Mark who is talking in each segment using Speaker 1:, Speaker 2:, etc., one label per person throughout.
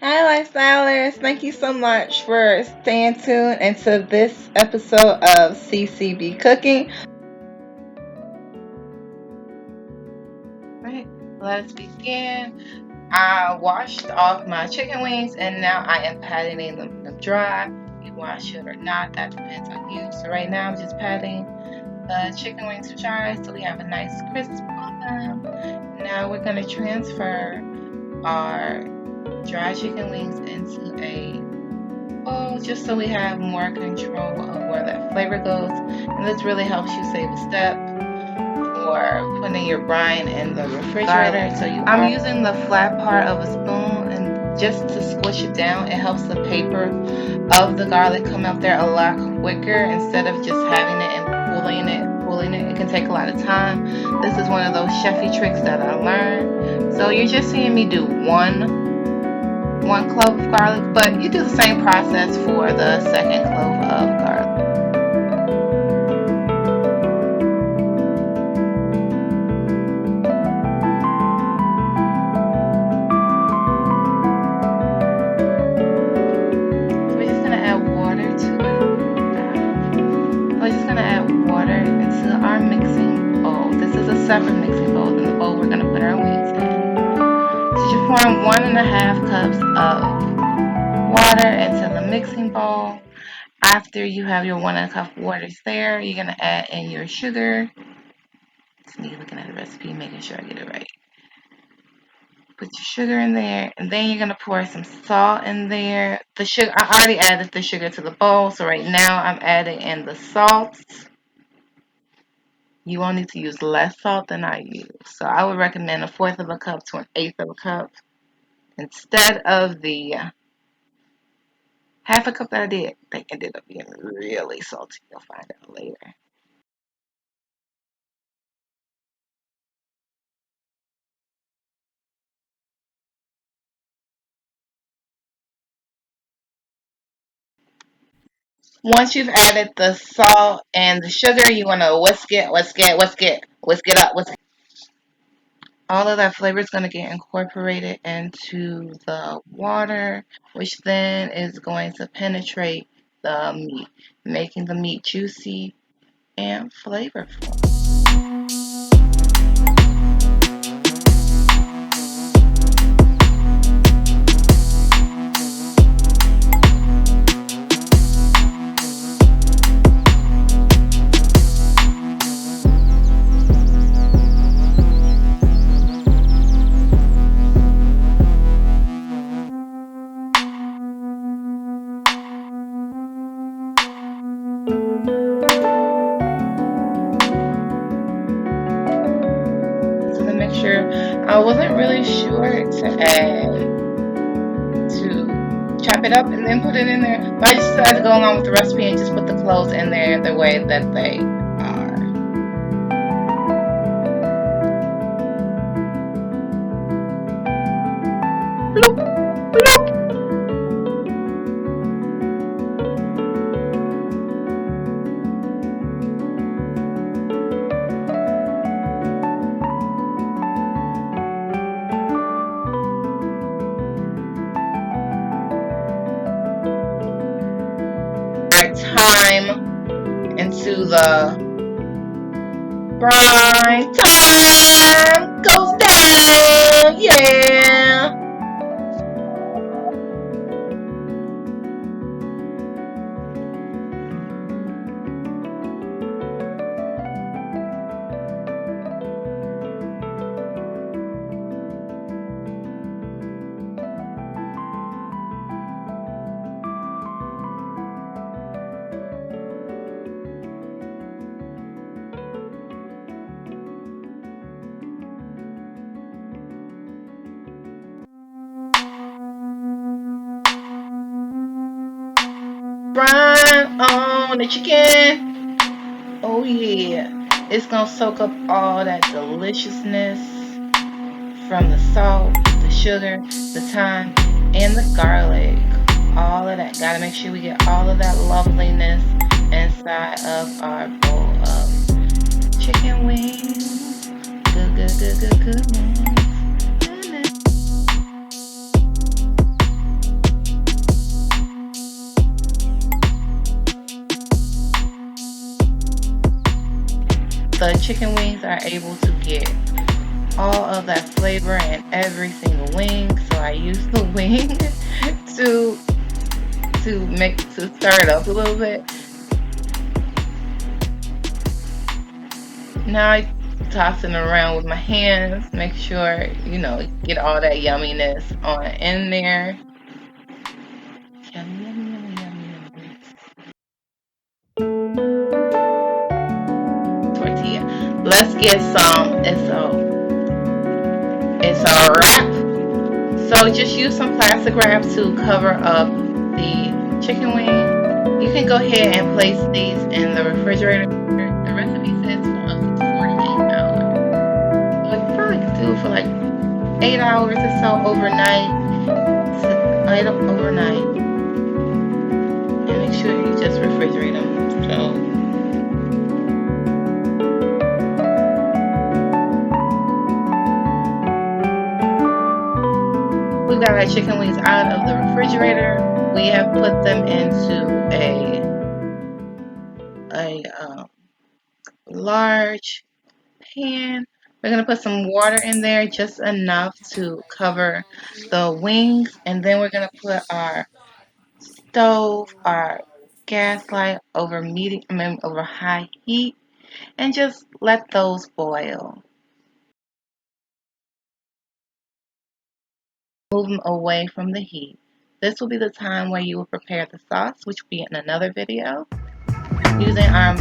Speaker 1: Hi, lifestylers. Thank you so much for staying tuned into this episode of CCB Cooking. Right, let's begin. I washed off my chicken wings and now I am patting them dry. You wash it or not, that depends on you. So right now I'm just patting the chicken wings dry so we have a nice crisp on them. Now we're going to transfer our dry chicken wings into a bowl just so we have more control of where that flavor goes. And this really helps you save a step for putting your brine in the refrigerator. So I'm using the flat part of a spoon and just to squish it down. It helps the paper of the garlic come up there a lot quicker instead of just having it and pulling it. It can take a lot of time. This is one of those chefy tricks that I learned. So you're just seeing me do one clove of garlic, but you do the same process for the second clove of garlic. We're just gonna add water to it. We're just gonna add water into our mixing bowl. This is a separate mixing bowl than the bowl we're gonna put our wings in. So you're pouring 1.5 cups of water into the mixing bowl. After you have your 1.5 cup waters there, you're gonna add in your sugar. It's me looking at the recipe, making sure I get it right. Put your sugar in there, and then you're gonna pour some salt in there. The sugar, I already added the sugar to the bowl, so right now I'm adding in the salt. You will need to use less salt than I use. So I would recommend 1/4 cup to 1/8 cup instead of the 1/2 cup that I did. They ended up being really salty. You'll find out later. Once you've added the salt and the sugar, you want to whisk it up. All of that flavor is going to get incorporated into the water, which then is going to penetrate the meat, making the meat juicy and flavorful. To the mixture, I wasn't really sure to chop it up and then put it in there, but I just decided to go along with the recipe and just put the cloves in there the way that they are. Bloop, bloop. Time into the brine. Time goes down, yeah. Brine on the chicken. Oh yeah. It's gonna soak up all that deliciousness from the salt, the sugar, the thyme, and the garlic. All of that. Gotta make sure we get all of that loveliness inside of our bowl of chicken wings. Good wings. the chicken wings are able to get all of that flavor in every single wing. So I use the wing to stir it up a little bit. Now I toss it around with my hands, make sure, get all that yumminess on in there. Yummy, yummy, yummy, yummy, yummy. Tortilla. Let's get some. It's a wrap. So just use some plastic wrap to cover up the chicken wing. You can go ahead and place these in the refrigerator. The recipe says for up to 48 hours. So you probably could do it for like 8 hours or so overnight. Overnight. And make sure you just refrigerate them. So we got our chicken wings out of the refrigerator. We have put them into a large pan. We're gonna put some water in there, just enough to cover the wings, and then we're gonna put our stove, our gas light over over high heat, and just let those boil. Move them away from the heat. This will be the time where you will prepare the sauce, which will be in another video. Using our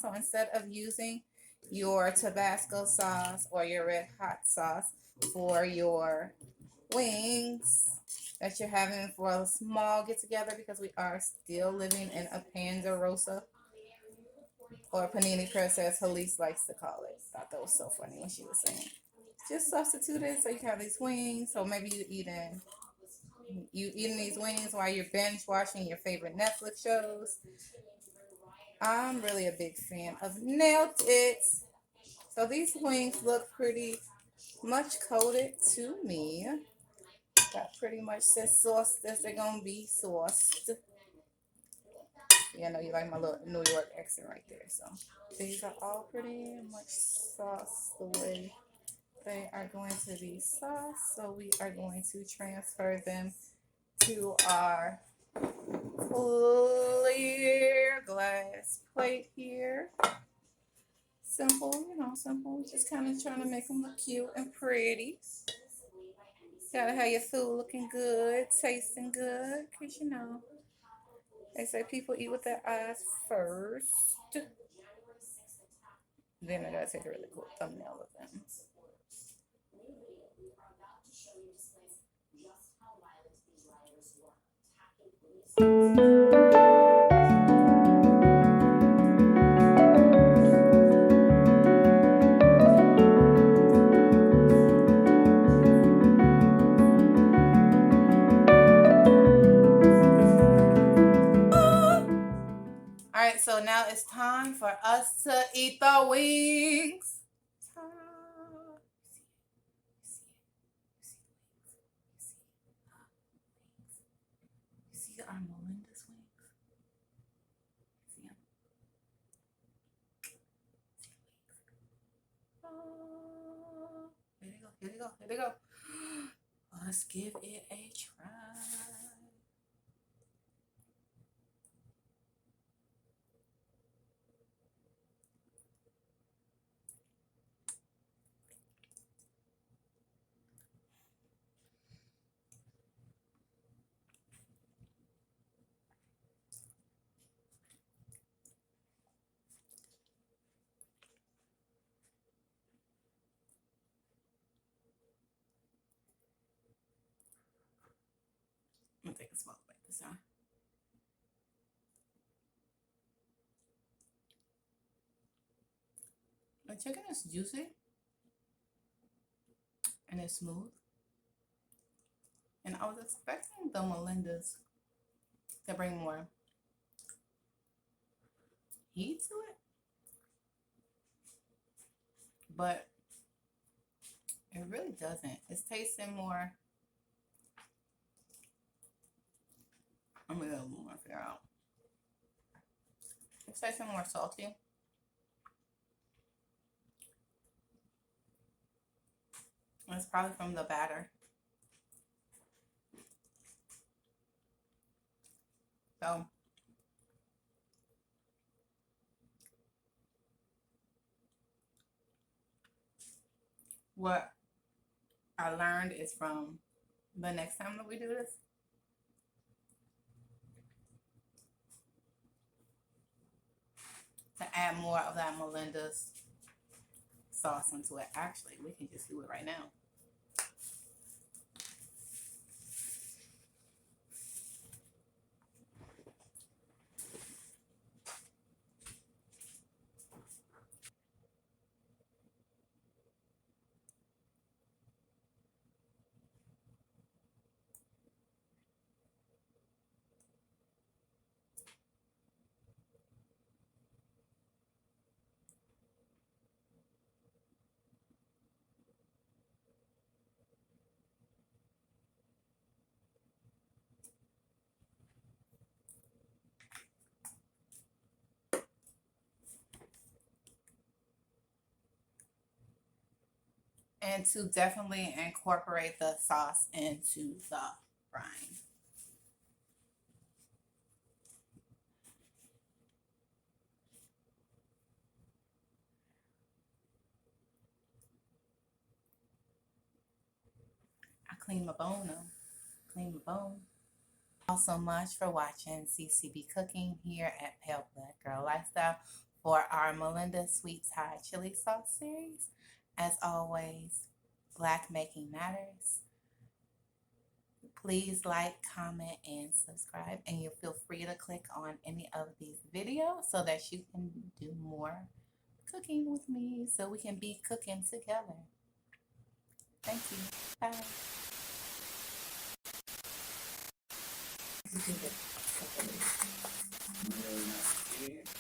Speaker 1: So instead of using your Tabasco sauce or your red hot sauce for your wings that you're having for a small get together, because we are still living in a Pandarosa, or panini press as Halise likes to call it. I thought that was so funny when she was saying. Just substitute it so you can have these wings. So maybe you eating these wings while you're binge watching your favorite Netflix shows. I'm really a big fan of Nailed It. So these wings look pretty much coated to me. Got pretty much says sauced as they're gonna be sauced. Yeah, I know you like my little New York accent right there. So these are all pretty much sauced the way they are going to be sauced. So we are going to transfer them to our clear glass plate here. Simple, simple. Just kind of trying to make them look cute and pretty. Gotta have your food looking good, tasting good, because they say people eat with their eyes first. Then I gotta take a really cool thumbnail of them. All right, so now it's time for us to eat the wings. You see our Melinda's wings? See them? Here they go, here they go, here they go. Let's give it a try. I'm gonna take a small bite this time. The chicken is juicy and it's smooth. And I was expecting the Melinda's to bring more heat to it.
Speaker 2: but it really doesn't. It's tasting more. I'm gonna figure out. It's tasting more salty. It's probably from the batter. So what I learned is from the next time that we do this, to add more of that Melinda's sauce into it. Actually, we can just do it right now. And to definitely incorporate the sauce into the brine. I clean my bone though. Clean my bone. All so much for watching CCB Cooking here at Pale Black Girl Lifestyle for our Melinda Sweet Thai Chili Sauce series. As always, Black Making Matters. Please like, comment, and subscribe. And you feel free to click on any of these videos so that you can do more cooking with me so we can be cooking together. Thank you. Bye. You can get